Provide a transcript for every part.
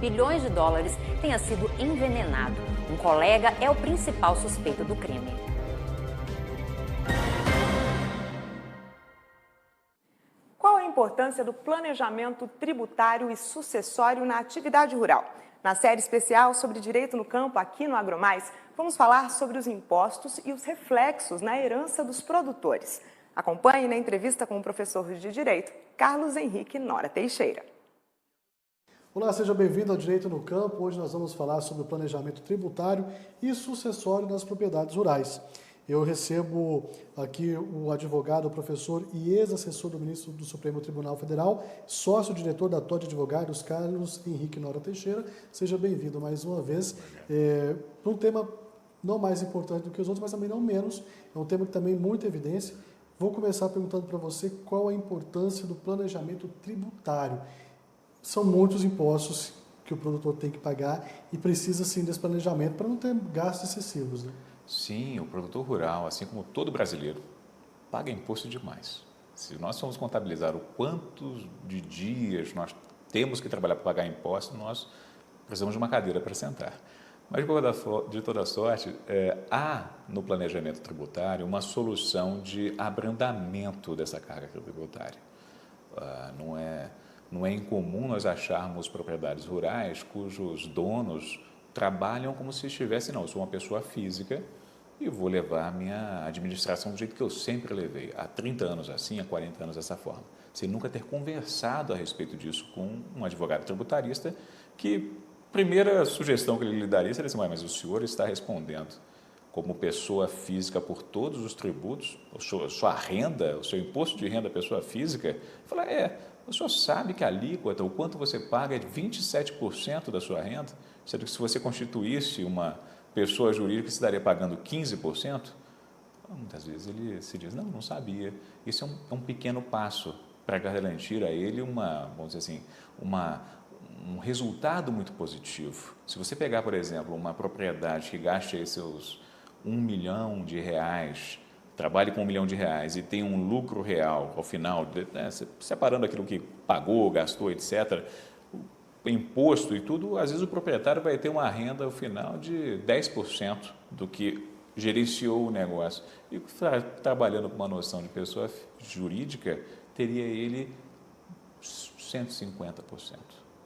bilhões de dólares tenha sido envenenado. Um colega é o principal suspeito do crime. Qual a importância do planejamento tributário e sucessório na atividade rural? Na série especial sobre direito no campo aqui no AgroMais, vamos falar sobre os impostos e os reflexos na herança dos produtores. Acompanhe na entrevista com o professor de Direito, Carlos Henrique Nora Teixeira. Olá, seja bem-vindo ao Direito no Campo. Hoje nós vamos falar sobre o planejamento tributário e sucessório nas propriedades rurais. Eu recebo aqui o advogado, o professor e ex-assessor do ministro do Supremo Tribunal Federal, sócio-diretor da TOD Advogados, Carlos Henrique Nora Teixeira. Seja bem-vindo mais uma vez. Para um tema não mais importante do que os outros, mas também não menos, é um tema que também muita evidência. Vou começar perguntando para você qual a importância do planejamento tributário. São muitos impostos que o produtor tem que pagar e precisa sim desse planejamento para não ter gastos excessivos, né? Sim, o produtor rural, assim como todo brasileiro, paga imposto demais. Se nós formos contabilizar o quanto de dias nós temos que trabalhar para pagar imposto, nós precisamos de uma cadeira para sentar. Mas, de toda sorte, há no planejamento tributário uma solução de abrandamento dessa carga tributária. Não é incomum nós acharmos propriedades rurais cujos donos trabalham como se estivessem, eu sou uma pessoa física e vou levar a minha administração do jeito que eu sempre levei, há 30 anos assim, há 40 anos dessa forma, sem nunca ter conversado a respeito disso com um advogado tributarista, que primeira sugestão que ele lhe daria seria assim, mas o senhor está respondendo como pessoa física por todos os tributos, sua renda, o seu imposto de renda pessoa física? Fala, o senhor sabe que a alíquota, o quanto você paga é de 27% da sua renda, sendo que se você constituísse uma pessoa jurídica, você estaria pagando 15%? Muitas vezes ele se diz, não sabia. Isso é um pequeno passo para garantir a ele vamos dizer assim, um resultado muito positivo. Se você pegar, por exemplo, uma propriedade que gaste aí seus R$1 milhão, trabalhe com R$1 milhão e tem um lucro real ao final, separando aquilo que pagou, gastou, etc., o imposto e tudo, às vezes o proprietário vai ter uma renda ao final de 10% do que gerenciou o negócio. E trabalhando com uma noção de pessoa jurídica, teria ele 150%,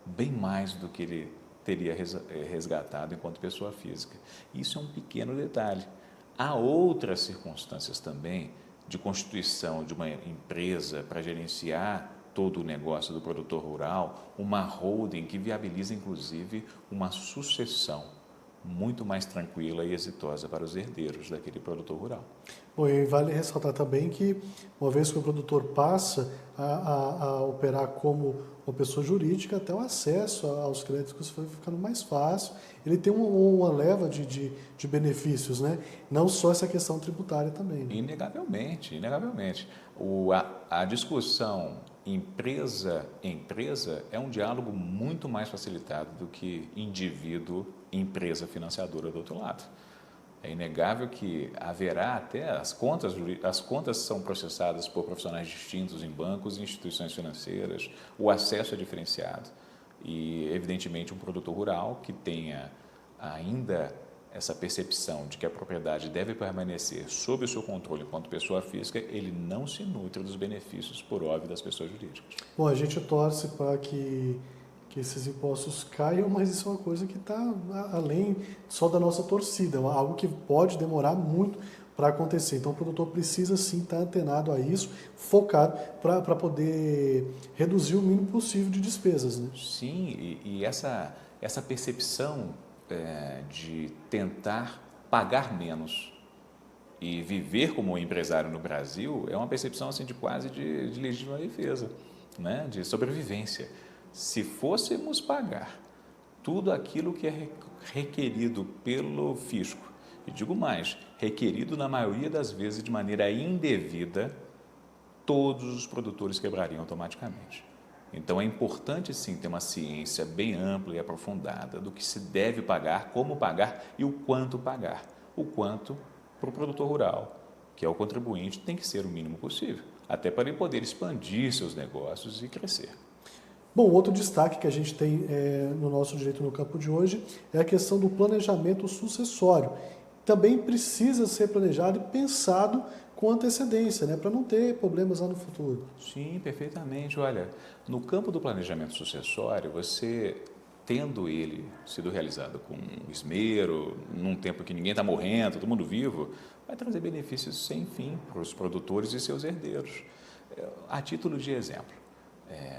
bem mais do que ele teria resgatado enquanto pessoa física. Isso é um pequeno detalhe. Há outras circunstâncias também de constituição de uma empresa para gerenciar todo o negócio do produtor rural, uma holding que viabiliza, inclusive, uma sucessão muito mais tranquila e exitosa para os herdeiros daquele produtor rural. Bom, e vale ressaltar também que, uma vez que o produtor passa a operar como uma pessoa jurídica, até o acesso aos créditos foi ficando mais fácil. Ele tem uma leva de benefícios, né? Não só essa questão tributária também. Né? Inegavelmente. A discussão empresa é um diálogo muito mais facilitado do que indivíduo-empresa financiadora do outro lado. É inegável que haverá até as contas são processadas por profissionais distintos em bancos e instituições financeiras, o acesso é diferenciado e, evidentemente, um produtor rural que tenha ainda essa percepção de que a propriedade deve permanecer sob o seu controle enquanto pessoa física, ele não se nutre dos benefícios, por óbvio, das pessoas jurídicas. Bom, a gente torce para que esses impostos caiam, mas isso é uma coisa que está além só da nossa torcida, é algo que pode demorar muito para acontecer. Então o produtor precisa sim estar antenado a isso, focado para poder reduzir o mínimo possível de despesas. Né? Sim, e essa percepção de tentar pagar menos e viver como um empresário no Brasil é uma percepção assim, de quase de legítima defesa, né? De sobrevivência. Se fôssemos pagar tudo aquilo que é requerido pelo fisco, e digo mais, requerido na maioria das vezes de maneira indevida, todos os produtores quebrariam automaticamente. Então é importante sim ter uma ciência bem ampla e aprofundada do que se deve pagar, como pagar e o quanto pagar. O quanto para o produtor rural, que é o contribuinte, tem que ser o mínimo possível, até para ele poder expandir seus negócios e crescer. Bom, outro destaque que a gente tem no nosso Direito no Campo de hoje é a questão do planejamento sucessório. Também precisa ser planejado e pensado com antecedência, né, para não ter problemas lá no futuro. Sim, perfeitamente. Olha, no campo do planejamento sucessório, você tendo ele sido realizado com esmero, num tempo que ninguém está morrendo, todo mundo vivo, vai trazer benefícios sem fim para os produtores e seus herdeiros. A título de exemplo,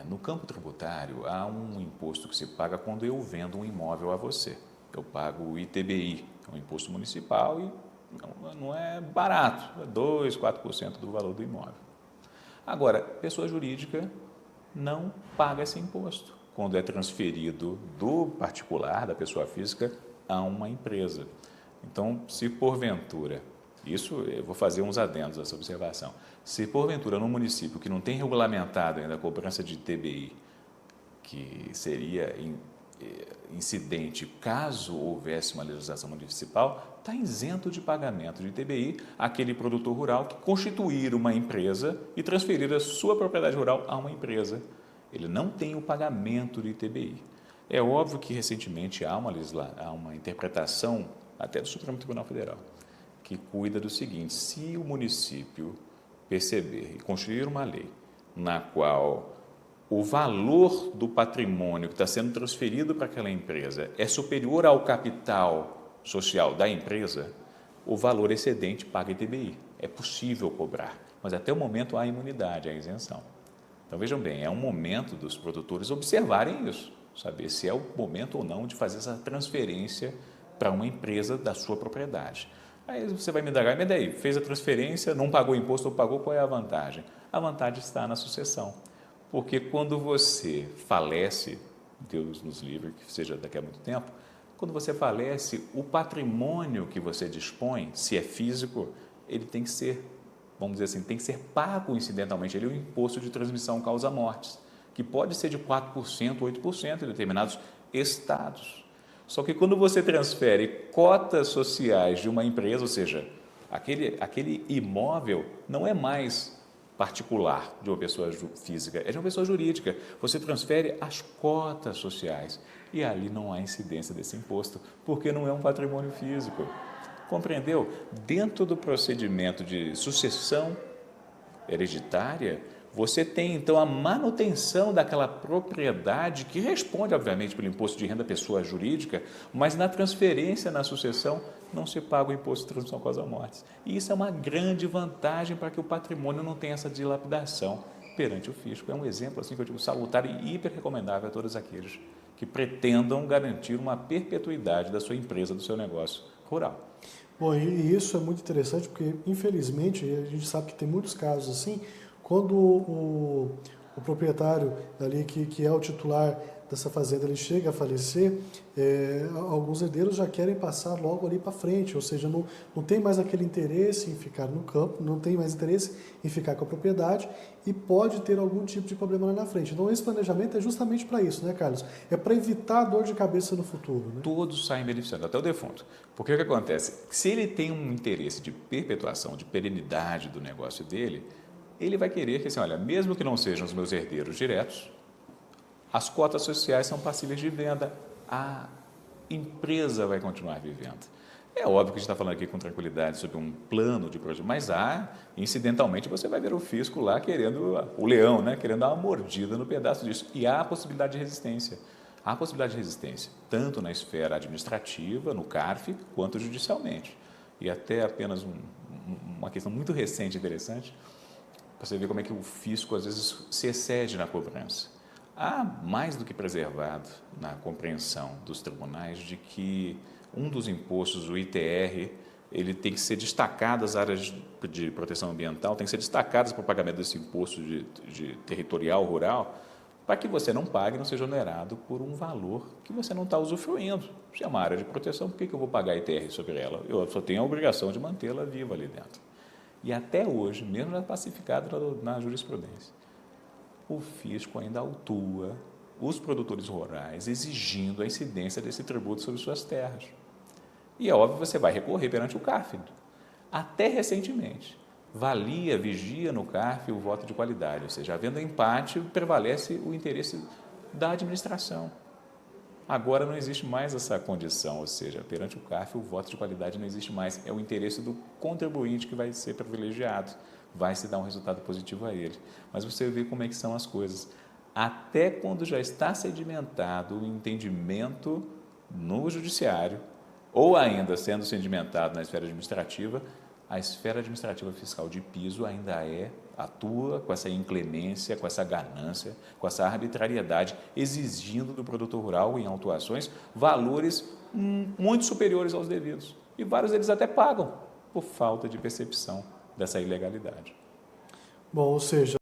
no campo tributário, há um imposto que se paga quando eu vendo um imóvel a você. Eu pago o ITBI, é um imposto municipal e não é barato, é 2%, 4% do valor do imóvel. Agora, pessoa jurídica não paga esse imposto quando é transferido do particular, da pessoa física, a uma empresa. Então, se porventura, isso eu vou fazer uns adendos a essa observação, se porventura no município que não tem regulamentado ainda a cobrança de ITBI, que seria incidente caso houvesse uma legislação municipal, está isento de pagamento de ITBI aquele produtor rural que constituir uma empresa e transferir a sua propriedade rural a uma empresa. Ele não tem o pagamento de ITBI. É óbvio que recentemente há uma interpretação até do Supremo Tribunal Federal que cuida do seguinte: se o município perceber e construir uma lei na qual o valor do patrimônio que está sendo transferido para aquela empresa é superior ao capital social da empresa, o valor excedente paga ITBI. É possível cobrar, mas até o momento há imunidade, há isenção. Então, vejam bem, é um momento dos produtores observarem isso, saber se é o momento ou não de fazer essa transferência para uma empresa da sua propriedade. Aí você vai me indagar, mas daí, fez a transferência, não pagou imposto ou pagou, qual é a vantagem? A vantagem está na sucessão. Porque quando você falece, Deus nos livre, que seja daqui a muito tempo, quando você falece, o patrimônio que você dispõe, se é físico, ele tem que ser, vamos dizer assim, tem que ser pago incidentalmente. Ele é o imposto de transmissão causa-mortes, que pode ser de 4%, 8% em determinados estados. Só que quando você transfere cotas sociais de uma empresa, ou seja, aquele imóvel não é mais particular de uma pessoa física, é de uma pessoa jurídica. Você transfere as cotas sociais e ali não há incidência desse imposto, porque não é um patrimônio físico. Compreendeu? Dentro do procedimento de sucessão hereditária, você tem, então, a manutenção daquela propriedade que responde, obviamente, pelo imposto de renda pessoa jurídica, mas na transferência, na sucessão, não se paga o imposto de transmissão causa-mortes. E isso é uma grande vantagem para que o patrimônio não tenha essa dilapidação perante o fisco. É um exemplo, assim, que eu digo, salutar e hiper recomendável a todos aqueles que pretendam garantir uma perpetuidade da sua empresa, do seu negócio rural. Bom, e isso é muito interessante porque, infelizmente, a gente sabe que tem muitos casos assim, quando o proprietário ali que é o titular dessa fazenda, ele chega a falecer, alguns herdeiros já querem passar logo ali para frente, ou seja, não tem mais aquele interesse em ficar no campo, não tem mais interesse em ficar com a propriedade e pode ter algum tipo de problema lá na frente. Então, esse planejamento é justamente para isso, né, Carlos? É para evitar dor de cabeça no futuro. Né? Todos saem beneficiando, até o defunto. Porque o que acontece? Se ele tem um interesse de perpetuação, de perenidade do negócio dele, ele vai querer que, assim, olha, mesmo que não sejam os meus herdeiros diretos, as cotas sociais são passíveis de venda, a empresa vai continuar vivendo. É óbvio que a gente está falando aqui com tranquilidade sobre um plano de projeto, mas incidentalmente, você vai ver o fisco lá querendo, o leão, né, querendo dar uma mordida no pedaço disso. E há a possibilidade de resistência. Há a possibilidade de resistência, tanto na esfera administrativa, no CARF, quanto judicialmente. E até apenas uma questão muito recente e interessante, para você ver como é que o fisco, às vezes, se excede na cobrança. Há mais do que preservado na compreensão dos tribunais de que um dos impostos, o ITR, ele tem que ser destacado, as áreas de proteção ambiental tem que ser destacadas para o pagamento desse imposto de territorial rural, para que você não pague, não seja onerado por um valor que você não está usufruindo. Se é uma área de proteção, por que eu vou pagar ITR sobre ela? Eu só tenho a obrigação de mantê-la viva ali dentro. E até hoje, mesmo já pacificado na jurisprudência, o fisco ainda autua os produtores rurais exigindo a incidência desse tributo sobre suas terras. E é óbvio que você vai recorrer perante o CARF. Até recentemente, vigia no CARF o voto de qualidade, ou seja, havendo empate, prevalece o interesse da administração. Agora não existe mais essa condição, ou seja, perante o CARF o voto de qualidade não existe mais, é o interesse do contribuinte que vai ser privilegiado, vai se dar um resultado positivo a ele. Mas você vê como é que são as coisas. Até quando já está sedimentado o entendimento no judiciário, ou ainda sendo sedimentado na esfera administrativa, a esfera administrativa fiscal de piso ainda atua com essa inclemência, com essa ganância, com essa arbitrariedade, exigindo do produtor rural, em autuações, valores muito superiores aos devidos. E vários deles até pagam por falta de percepção dessa ilegalidade. Bom, ou seja,